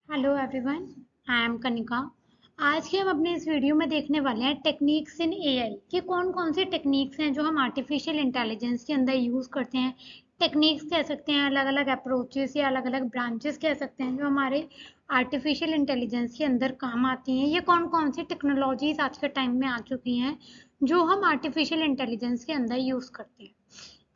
Hello everyone, I am Kanika. आज के हम अपने इस वीडियो में देखने वाले हैं टेक्निक्स इन एआई कि कौन कौन सी टेक्निक्स हैं जो हम आर्टिफिशियल इंटेलिजेंस के अंदर यूज़ करते हैं। टेक्निक्स कह सकते हैं, अलग अलग अप्रोचेस या अलग अलग ब्रांचेस कह सकते हैं जो हमारे आर्टिफिशियल इंटेलिजेंस के अंदर काम आती हैं। ये कौन कौन सी टेक्नोलॉजीज आज के टाइम में आ चुकी हैं जो हम आर्टिफिशियल इंटेलिजेंस के अंदर यूज़ करते हैं।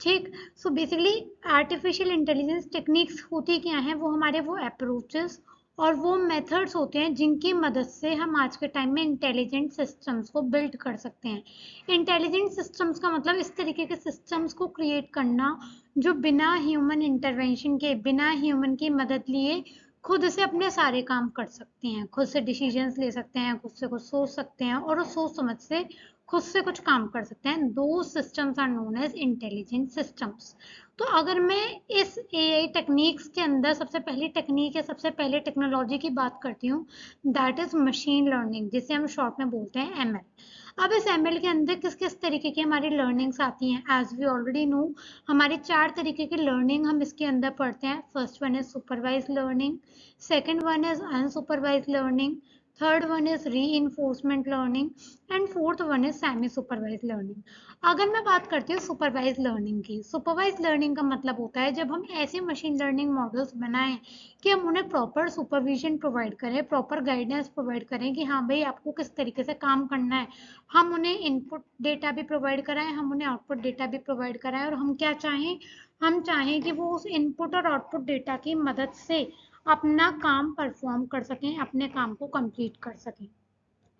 ठीक। So basically artificial intelligence techniques होती क्या हैं, वो हमारे वो अप्रोचेस और वो मेथड्स होते हैं जिनकी मदद से हम आज के टाइम में इंटेलिजेंट सिस्टम्स को बिल्ड कर सकते हैं। इंटेलिजेंट सिस्टम्स का मतलब इस तरीके के सिस्टम्स को क्रिएट करना जो बिना ह्यूमन इंटरवेंशन के, बिना ह्यूमन की मदद लिए खुद से अपने सारे काम कर सकते हैं, खुद से डिसीजंस ले सकते हैं, खुद से कुछ सोच सकते हैं और उस सोच समझ से खुद से कुछ काम कर सकते हैं। दो systems are known as intelligent systems. तो अगर मैं इस एआई टेक्निक्स के अंदर सबसे पहली टेक्निक या सबसे पहले टेक्नोलॉजी की बात करती हूँ, दैट इज मशीन लर्निंग, जिसे हम शॉर्ट में बोलते हैं एमएल। अब इस एमएल के अंदर किस किस तरीके की हमारी लर्निंग्स आती हैं, एज वी ऑलरेडी नो हमारी 4 तरीके की लर्निंग हम इसके अंदर पढ़ते हैं। First one is supervise learning, second one is unsupervise learning, third one is re learning and fourth one is semi supervise learning. अगर मैं बात करती हूँ सुपरवाइज लर्निंग की, सुपरवाइज लर्निंग का मतलब होता है जब हम ऐसे मशीन लर्निंग मॉडल्स बनाएं कि हम उन्हें प्रॉपर सुपरविजन प्रोवाइड करें, प्रॉपर गाइडेंस प्रोवाइड करें कि हाँ भाई आपको किस तरीके से काम करना है। हम उन्हें इनपुट डेटा भी प्रोवाइड कराएं, हम उन्हें आउटपुट डेटा भी प्रोवाइड कराएं और हम क्या चाहें, हम चाहें कि वो उस इनपुट और आउटपुट डेटा की मदद से अपना काम परफॉर्म कर सकें, अपने काम को कंप्लीट कर सकें।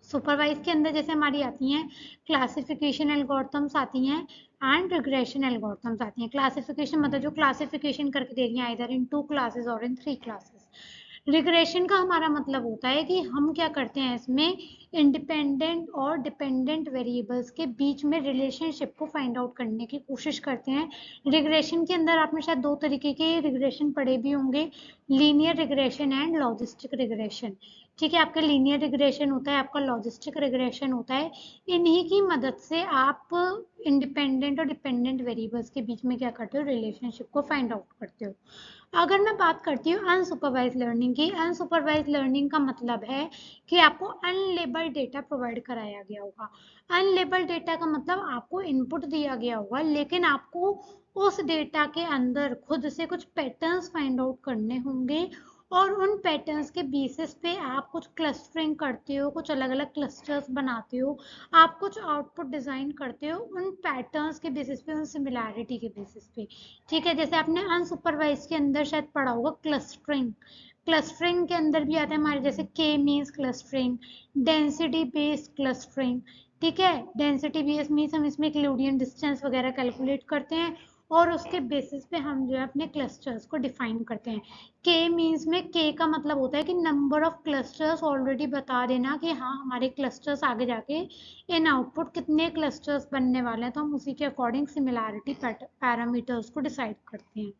सुपरवाइज के अंदर जैसे हमारी आती हैं क्लासिफिकेशन एल्गोरिथम्स आती हैं एंड रिग्रेशन एल्गोरिथम्स आती हैं। क्लासिफिकेशन मतलब जो क्लासिफिकेशन करके दे रही हैं आइदर इन 2 क्लासेस और इन 3 क्लासेस। रिग्रेशन का हमारा मतलब होता है कि हम क्या करते हैं इसमें इंडिपेंडेंट और डिपेंडेंट वेरिएबल्स के बीच में रिलेशनशिप को फाइंड आउट करने की कोशिश करते हैं। रिग्रेशन के अंदर आपने शायद 2 तरीके के रिग्रेशन पढ़े भी होंगे, linear regression and logistic regression. ठीक है, आपका लीनियर रिग्रेशन होता है, आपका लॉजिस्टिक रिग्रेशन होता है। इन्हीं की मदद से आप इंडिपेंडेंट और डिपेंडेंट वेरिएबल्स के बीच में क्या करते हो, रिलेशनशिप को फाइंड आउट करते हो। अगर मैं बात करती हूँ अनसुपरवाइज लर्निंग की, अनसुपरवाइज लर्निंग का मतलब है कि आपको अनलेबल डेटा प्रोवाइड कराया गया होगा। अनलेबल डेटा का मतलब आपको इनपुट दिया गया होगा लेकिन आपको उस डेटा के अंदर खुद से कुछ पैटर्न्स फाइंड आउट करने होंगे और उन पैटर्न्स के बेसिस पे आप कुछ क्लस्टरिंग करते हो, कुछ अलग अलग क्लस्टर्स बनाते हो, आप कुछ आउटपुट डिजाइन करते हो उन पैटर्न्स के बेसिस पे, उन सिमिलैरिटी के बेसिस पे। ठीक है, जैसे आपने अनसुपरवाइज के अंदर शायद पढ़ा होगा क्लस्टरिंग। क्लस्टरिंग के अंदर भी आता है हमारे जैसे के means clustering, density based clustering. ठीक है, डेंसिटी बेस्ड मीन्स हम इसमें यूक्लिडियन डिस्टेंस वगैरह कैलकुलेट करते हैं और उसके बेसिस पे हम जो है अपने क्लस्टर्स को डिफाइन करते हैं। के मीन्स में के का मतलब होता है कि नंबर ऑफ क्लस्टर्स ऑलरेडी बता देना कि हाँ हमारे क्लस्टर्स आगे जाके इन आउटपुट कितने क्लस्टर्स बनने वाले हैं, तो हम उसी के अकॉर्डिंग सिमिलैरिटी पैरामीटर्स को डिसाइड करते हैं।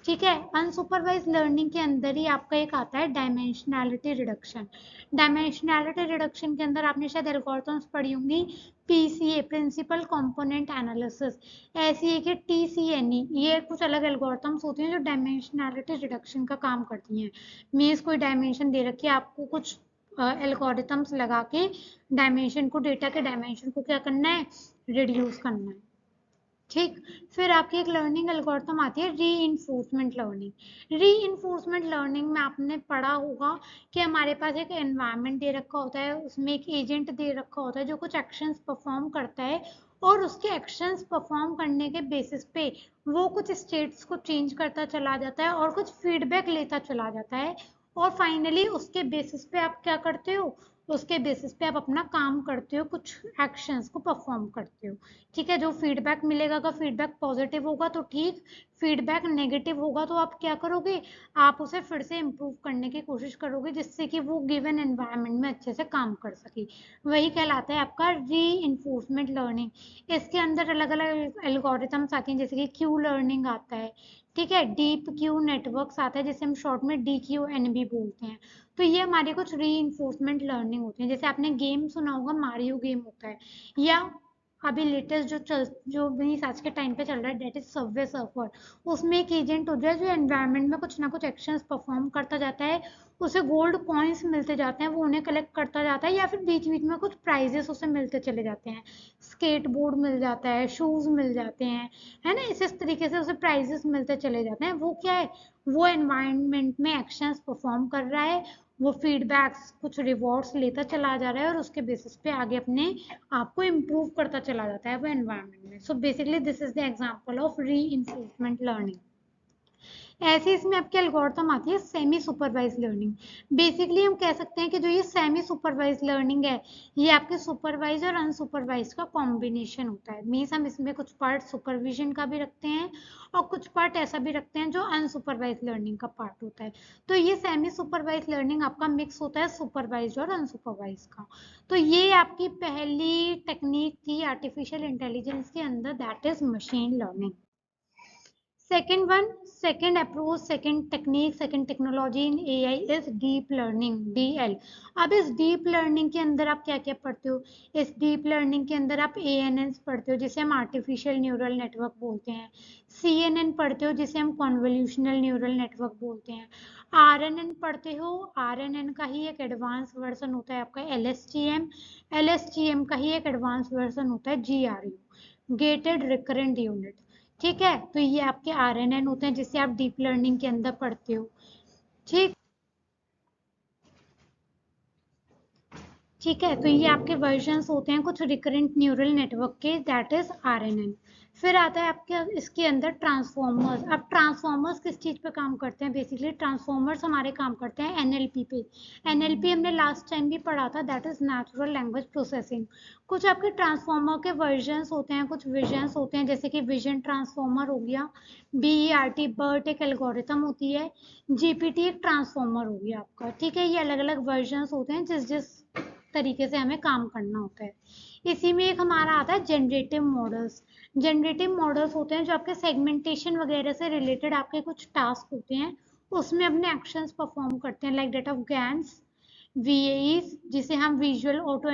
ठीक है, अनसुपरवाइज लर्निंग के अंदर ही आपका एक आता है डायमेंशनैलिटी रिडक्शन। डायमेंशनैलिटी रिडक्शन के अंदर आपने शायद एल्गोरिथम्स पढ़ी होंगी, पीसीए प्रिंसिपल कंपोनेंट एनालिसिस, ऐसी है कि टीसीएनई, ये कुछ अलग एल्गोरिथम्स होती हैं जो डायमेंशनैलिटी रिडक्शन का काम करती हैं। मीन्स कोई डायमेंशन दे रखी है, आपको कुछ एल्गोरिथम्स लगा के डायमेंशन को, डेटा के डायमेंशन को क्या करना है, रिड्यूस करना है। ठीक। फिर आपकी एक लर्निंग एल्गोरिथम आती है री इन्फोर्समेंट लर्निंग में आपने पढ़ा होगा कि हमारे पास एक एनवायरनमेंट दे रखा होता है, उसमें एक एजेंट दे रखा होता है जो कुछ एक्शंस परफॉर्म करता है और उसके एक्शंस परफॉर्म करने के बेसिस पे वो कुछ स्टेट्स को चेंज करता चला जाता है और कुछ फीडबैक लेता चला जाता है और फाइनली उसके बेसिस पे आप क्या करते हो, उसके बेसिस पे आप अपना काम करते हो, कुछ एक्शंस को परफॉर्म करते हो। ठीक है, जो फीडबैक मिलेगा, अगर फीडबैक पॉजिटिव होगा तो ठीक, फीडबैक नेगेटिव होगा तो आप क्या करोगे, आप उसे फिर से इम्प्रूव करने की कोशिश करोगे जिससे कि वो गिवन एनवायरनमेंट में अच्छे से काम कर सके। वही कहलाता है आपका री इन्फोर्समेंट लर्निंग। इसके अंदर अलग अलग एल्गोरिथम्स आती हैं जैसे कि क्यू लर्निंग आता है। ठीक है, डीप क्यू नेटवर्क्स आता है जिसे हम शॉर्ट में DQN भी बोलते हैं। तो ये हमारी कुछ री इन्फोर्समेंट लर्निंग होती है। जैसे आपने गेम सुना होगा, मारियो गेम होता है, या अभी लेटेस्ट जो भी आज के टाइम पे चल रहा है, डेट इज सबवे सर्फर। उसमें एक एजेंट होता है जो एनवायरनमेंट में कुछ ना कुछ एक्शंस परफॉर्म करता जाता है, उसे गोल्ड कॉइन्स मिलते जाते हैं, वो उन्हें कलेक्ट करता जाता है, या फिर बीच बीच में कुछ प्राइजेस उसे मिलते चले जाते हैं। स्केट बोर्ड मिल जाता है, शूज मिल जाते हैं, है ना। इस तरीके से उसे प्राइजेस मिलते चले जाते हैं। वो क्या है, वो एनवायरनमेंट में एक्शंस परफॉर्म कर रहा है, वो फीडबैक्स कुछ रिवॉर्ड्स लेता चला जा रहा है, और उसके बेसिस पे आगे अपने आप को इम्प्रूव करता चला जाता है वो एनवायरनमेंट में। So basically this is the example of री इन्फोर्समेंट लर्निंग। ऐसे इसमें आपकी एल्गोरिथम आती है सेमी सुपरवाइज लर्निंग। बेसिकली हम कह सकते हैं कि जो ये सेमी सुपरवाइज लर्निंग है, ये आपके सुपरवाइज और अनसुपरवाइज का कॉम्बिनेशन होता है। मीन्स हम इसमें कुछ पार्ट सुपरविजन का भी रखते हैं और कुछ पार्ट ऐसा भी रखते हैं जो अनसुपरवाइज लर्निंग का पार्ट होता है। तो ये सेमी सुपरवाइज लर्निंग आपका मिक्स होता है सुपरवाइज और अनसुपरवाइज का। तो ये आपकी पहली टेक्निक थी आर्टिफिशियल इंटेलिजेंस के अंदर, that is machine learning. Second one, second approach, second technique, second technology in AI is deep learning, DL. अब इस deep learning के अंदर आप क्या क्या पढ़ते हो? इस deep learning के अंदर आप ANNs पढ़ते हो जिसे हम artificial neural network बोलते हैं, CNN पढ़ते हो जिसे हम convolutional neural network बोलते हैं, RNN पढ़ते हो, RNN का ही एक एडवांस वर्जन होता है आपका LSTM, LSTM का ही एक एडवांस वर्जन होता है GRU, गेटेड रिकरेंट यूनिट। ठीक है, तो ये आपके RNN होते हैं जिसे आप डीप लर्निंग के अंदर पढ़ते हो। ठीक ठीक है, तो ये आपके वर्जन्स होते हैं कुछ रिकरेंट न्यूरल नेटवर्क के, दैट इज RNN। फिर आता है आपके इसके अंदर ट्रांसफॉर्मर्स। अब ट्रांसफॉर्मर्स किस चीज पे काम करते हैं? बेसिकली ट्रांसफॉर्मर्स हमारे काम करते हैं NLP पे। NLP हमने लास्ट टाइम भी पढ़ा था, that is natural language processing. कुछ आपके ट्रांसफॉर्मर के वर्जन्स होते हैं, कुछ विजन्स होते हैं, जैसे कि विजन ट्रांसफॉर्मर हो गया, BERT बर्ट एक एल्गोरिथम होती है, GPT एक ट्रांसफॉर्मर हो गया आपका। ठीक है, ये अलग अलग वर्जन्स होते हैं जिस जिस तरीके से हमें काम करना होता है। इसी में एक हमारा आता है जनरेटिव मॉडल्स। जनरेटिव मॉडल्स होते हैं जो आपके सेगमेंटेशन वगैरह से रिलेटेड आपके कुछ टास्क होते हैं, उसमें अपने एक्शंस परफॉर्म करते हैं, like that of GANs, VAEs जिसे हम विजुअल ऑटो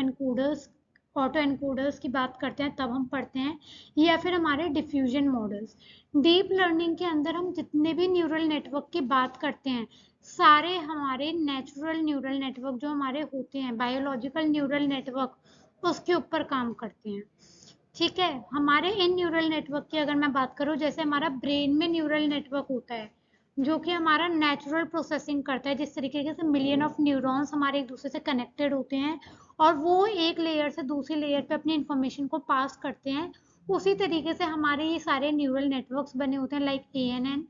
एनकोडर्स की बात करते हैं तब हम पढ़ते हैं, या फिर हमारे डिफ्यूजन मॉडल्स। डीप लर्निंग के अंदर हम जितने भी न्यूरल नेटवर्क की बात करते हैं, सारे हमारे नेचुरल न्यूरल नेटवर्क जो हमारे होते हैं, बायोलॉजिकल न्यूरल नेटवर्क, उसके ऊपर काम करते हैं। ठीक है, हमारे इन न्यूरल नेटवर्क की अगर मैं बात करूं, जैसे हमारा ब्रेन में न्यूरल नेटवर्क होता है जो कि हमारा नेचुरल प्रोसेसिंग करता है, जिस तरीके से मिलियन ऑफ न्यूरॉन्स हमारे एक दूसरे से कनेक्टेड होते हैं और वो एक लेयर से दूसरी लेयर पे अपनी इंफॉर्मेशन को पास करते हैं, उसी तरीके से हमारे ये सारे न्यूरल नेटवर्क्स बने होते हैं, लाइक ANN,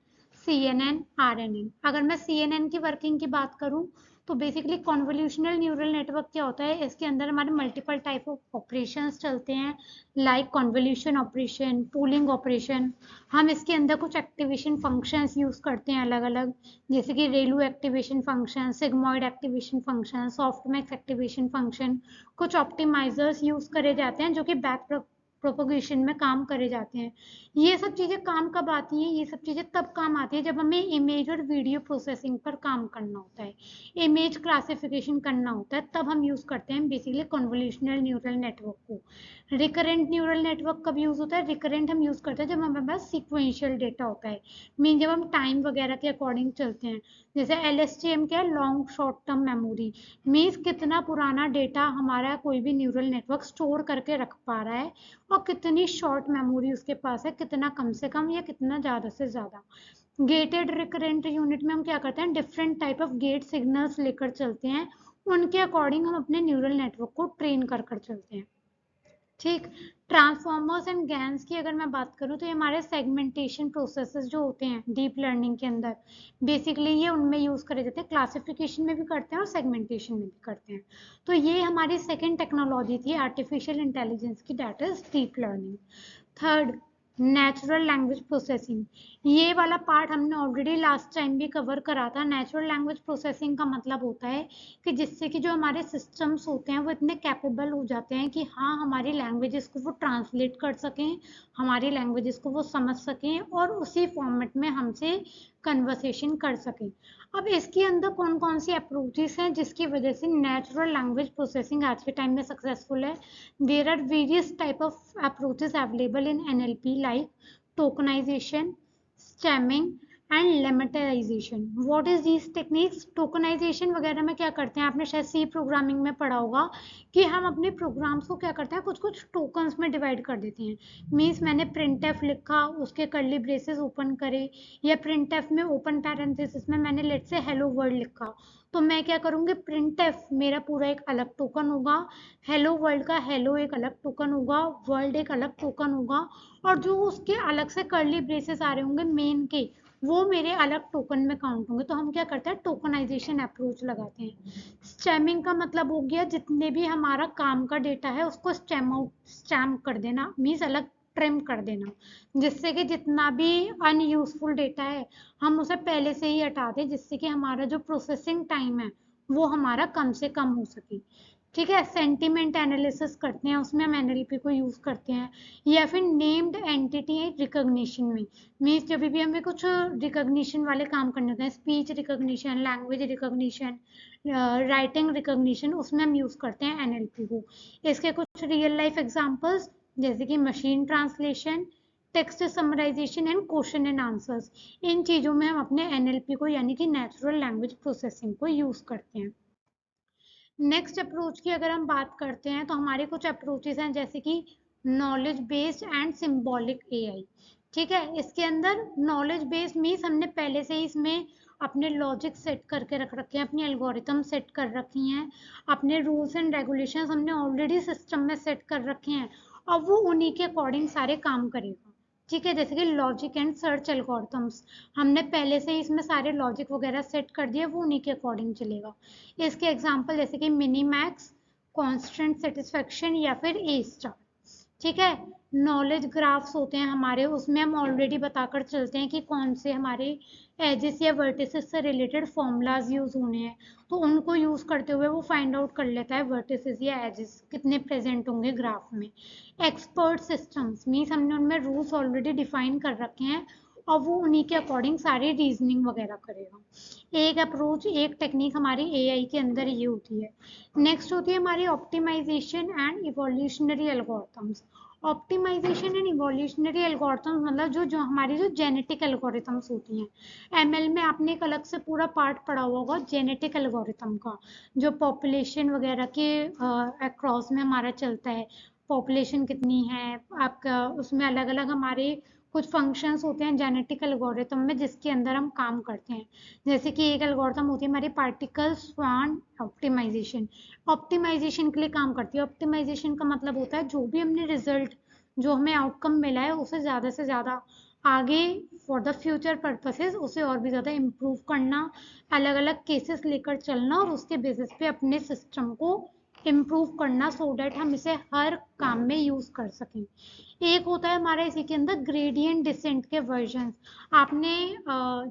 CNN, RNN। अगर मैं CNN की वर्किंग की बात करूं, तो बेसिकली कॉन्वोल्यूशनल न्यूरल नेटवर्क क्या होता है, इसके अंदर हमारे मल्टीपल टाइप ऑफ ऑपरेशंस चलते हैं, like convolution operation, pooling operation. हम इसके अंदर कुछ एक्टिवेशन फंक्शंस यूज करते हैं अलग अलग, जैसे कि ReLU activation function, sigmoid activation function, softmax activation function. कुछ ऑप्टिमाइजर्स यूज करे जाते हैं जो कि बैक प्रोपोगेशन में काम करे जाते हैं। ये सब चीजें काम कब आती हैं? ये सब चीजें तब काम आती है जब हमें इमेज और वीडियो प्रोसेसिंग पर काम करना होता है, इमेज क्लासिफिकेशन करना होता है, तब हम यूज करते हैं बेसिकली कन्वोल्यूशनल न्यूरल नेटवर्क को। रिकरेंट न्यूरल नेटवर्क कब यूज होता है? रिकरेंट हम यूज करते हैं जब हमारे पास सीक्वेंशियल डेटा होता है, मीन जब हम टाइम वगैरह के अकॉर्डिंग चलते हैं। जैसे LSTM क्या है, long short term memory, means कितना पुराना डेटा हमारा कोई भी न्यूरल नेटवर्क स्टोर करके रख पा रहा है और कितनी शॉर्ट मेमोरी उसके पास है, कितना कम से कम या कितना ज़्यादा से ज़्यादा। गेटेड रिकरेंट यूनिट में हम क्या करते हैं, different type of gate signals लेकर चलते हैं, उनके अकॉर्डिंग हम अपने न्यूरल नेटवर्क को ट्रेन कर कर चलते हैं। ठीक, ट्रांसफॉर्मर्स एंड गैन्स की अगर मैं बात करूं, तो ये हमारे सेगमेंटेशन प्रोसेसेस जो होते हैं डीप लर्निंग के अंदर, बेसिकली ये उनमें यूज करे जाते हैं, क्लासिफिकेशन में भी करते हैं और सेगमेंटेशन में भी करते हैं। तो ये हमारी 2nd टेक्नोलॉजी थी आर्टिफिशियल इंटेलिजेंस की, that is deep learning. Third, natural language processing, ये वाला पार्ट हमने ऑलरेडी लास्ट टाइम भी कवर करा था। नेचुरल लैंग्वेज प्रोसेसिंग का मतलब होता है कि जिससे कि जो हमारे सिस्टम्स होते हैं वो इतने कैपेबल हो जाते हैं कि हाँ, हमारी लैंग्वेजेस को वो ट्रांसलेट कर सकें, हमारी लैंग्वेजेस को वो समझ सकें और उसी फॉर्मेट में हमसे कन्वर्सेशन कर सकें। अब इसके अंदर कौन कौन सी अप्रोचेस हैं जिसकी वजह से नेचुरल लैंग्वेज प्रोसेसिंग आज के टाइम में सक्सेसफुल है? There are various type of approaches available in NLP like tokenization, stemming and lemmatization. What is these techniques? Tokenization वगैरह में क्या करते हैं, आपने शायद सी प्रोग्रामिंग में पढ़ा होगा कि हम अपने प्रोग्राम्स को क्या करते हैं, कुछ कुछ टोकन्स में डिवाइड कर देते हैं। मीन्स मैंने प्रिंट एफ लिखा, उसके कर्ली ब्रेसेस ओपन करे, या प्रिंट एफ में ओपन पैरेंथेसिस में मैंने लेट से हेलो वर्ल्ड लिखा, तो मैं क्या करूंगी, प्रिंट एफ मेरा पूरा एक अलग टोकन होगा, हेलो वर्ल्ड का हेलो एक अलग टोकन होगा, वर्ल्ड एक अलग टोकन होगा, और जो उसके अलग से कर्ली ब्रेसेस आ रहे होंगे मेन के, वो मेरे अलग टोकन में काउंट होंगे। तो हम क्या करते हैं, टोकनाइजेशन अप्रोच लगाते हैं। स्टैमिंग का मतलब हो गया जितने भी हमारा काम का डेटा है उसको स्टैम कर देना, मीन्स अलग ट्रिम कर देना, जिससे कि जितना भी अनयूजफुल डेटा है हम उसे पहले से ही हटा दें, जिससे कि हमारा जो प्रोसेसिंग टाइम है वो हमारा कम से कम हो सके। ठीक है, सेंटिमेंट एनालिसिस करते हैं, उसमें हम एनएलपी को यूज करते हैं। या फिर नेम्ड एंटिटी रिकॉग्निशन में, मीन्स जब भी हमें कुछ रिकॉग्निशन वाले काम करने होते हैं, speech recognition, language recognition, writing recognition, उसमें हम यूज करते हैं एनएलपी को। इसके कुछ रियल लाइफ एग्जांपल्स जैसे कि machine translation, text summarisation and question and answers, इन चीजों में हम अपने एनएलपी को यानी कि नेचुरल लैंग्वेज प्रोसेसिंग को यूज करते हैं। नेक्स्ट अप्रोच की अगर हम बात करते हैं तो हमारे कुछ अप्रोचेस हैं जैसे कि knowledge based and symbolic AI. ठीक है, इसके अंदर नॉलेज बेस्ड मीन्स हमने पहले से ही इसमें अपने लॉजिक सेट करके रख रखे हैं, अपनी एल्गोरिथम सेट कर रखी हैं, अपने रूल्स एंड रेगुलेशंस हमने ऑलरेडी सिस्टम में सेट कर रखे हैं, और वो उन्हीं के अकॉर्डिंग सारे काम करेगा। ठीक है, जैसे कि लॉजिक एंड सर्च एल्गोरिथम्स, हमने पहले से ही इसमें सारे लॉजिक वगैरह सेट कर दिए, वो उन्हीं के अकॉर्डिंग चलेगा। इसके एग्जांपल जैसे कि मिनी मैक्स, कांस्टेंट सेटिस्फेक्शन या फिर ए स्टार। ठीक है, नॉलेज ग्राफ्स होते हैं हमारे, उसमें हम ऑलरेडी बताकर चलते हैं कि कौन से हमारे एजेस या वर्टिसेस से रिलेटेड फॉर्मूलाज यूज होने हैं, तो उनको यूज करते हुए वो फाइंड आउट कर लेता है वर्टिसेस या एजेस कितने प्रेजेंट होंगे ग्राफ में। एक्सपर्ट सिस्टम्स मीन्स हमने उनमें रूल्स ऑलरेडी डिफाइन कर रखे हैं और वो उन्हीं के अकॉर्डिंग सारी रीजनिंग वगैरह करेगा। एक अप्रोच, एक टेक्निक हमारी एआई के अंदर ये होती है। नेक्स्ट होती है हमारी optimization and evolutionary algorithms. Optimization and evolutionary algorithms मतलब जो जो हमारी जो जेनेटिक एल्गोरिथम्स होती हैं, एमएल में आपने एक अलग से पूरा पार्ट पढ़ा हुआ होगा जेनेटिक एल्गोरिथम का, जो पॉपुलेशन वगैरह के अक्रॉस में हमारा चलता है, पॉपुलेशन कितनी है आपका, उसमें अलग अलग हमारे कुछ फंक्शंस होते हैं जेनेटिक एल्गोरिथम में जिसके अंदर हम काम करते हैं। जैसे कि एक एल्गोरिथम होती है हमारी पार्टिकल स्वान ऑप्टिमाइजेशन, ऑप्टिमाइजेशन के लिए काम करती है। ऑप्टिमाइजेशन का मतलब होता है जो भी हमने रिजल्ट, जो हमें आउटकम मिला है उसे ज़्यादा से ज़्यादा आगे फॉर द फ्यूचर पर्पसेस उसे और भी ज़्यादा इम्प्रूव करना, अलग अलग केसेस लेकर चलना और उसके बेसिस पे अपने सिस्टम को इम्प्रूव करना, सो डैट हम इसे हर काम में यूज कर सकें। एक होता है हमारा इसी के अंदर ग्रेडियंट डिसेंट के वर्जन। आपने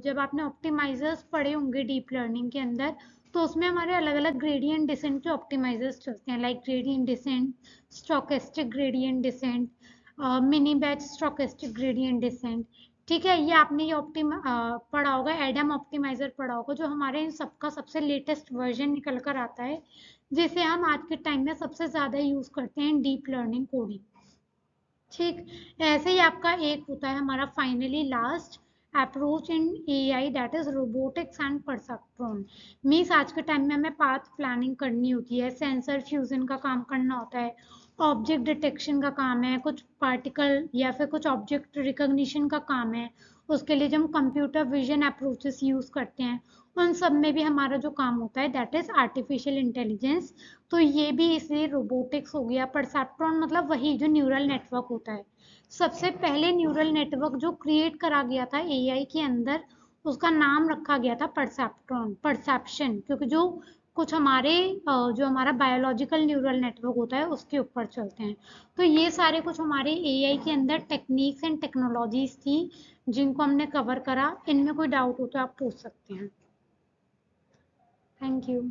जब आपने ऑप्टिमाइजर्स पढ़े होंगे डीप लर्निंग के अंदर, तो उसमें हमारे अलग अलग ग्रेडियंट डिसेंट के ऑप्टिमाइजर्स चलते हैं, like gradient descent, stochastic gradient descent, mini batch stochastic gradient descent. ठीक है, ये आपने ये पढ़ा होगा, एडम ऑप्टिमाइजर पढ़ा होगा, जो हमारे इन सबका सबसे लेटेस्ट वर्जन निकल कर आता है, जिसे हम आज के टाइम में सबसे ज़्यादा यूज़ करते हैं डीप लर्निंग कोडिंग। ठीक, ऐसे ही आपका एक होता है हमारा finally last approach in AI, that is robotics and perceptron. Means आज के टाइम में हमें पाथ प्लानिंग करनी होती है, सेंसर फ्यूजन का काम करना होता है, ऑब्जेक्ट डिटेक्शन का काम है, कुछ पार्टिकल या फिर कुछ ऑब्जेक्ट रिकॉग्निशन का काम है, उसके लिए जो हम कंप्यूटर विजन अप्रोचेस यूज करते हैं, उन सब में भी हमारा जो काम होता है दैट इज आर्टिफिशियल इंटेलिजेंस। तो ये भी इसलिए रोबोटिक्स हो गया। परसेप्ट्रॉन मतलब वही जो न्यूरल नेटवर्क होता है, सबसे पहले न्यूरल नेटवर्क जो क्रिएट करा गया था एआई के अंदर, उसका नाम रखा गया था परसेप्ट्रॉन, परसेप्शन, क्योंकि जो कुछ हमारे जो हमारा बायोलॉजिकल न्यूरल नेटवर्क होता है उसके ऊपर चलते हैं। तो ये सारे कुछ हमारे एआई के अंदर टेक्निक्स एंड टेक्नोलॉजीज थी जिनको हमने कवर करा। इनमें कोई डाउट हो तो आप पूछ सकते हैं। Thank you.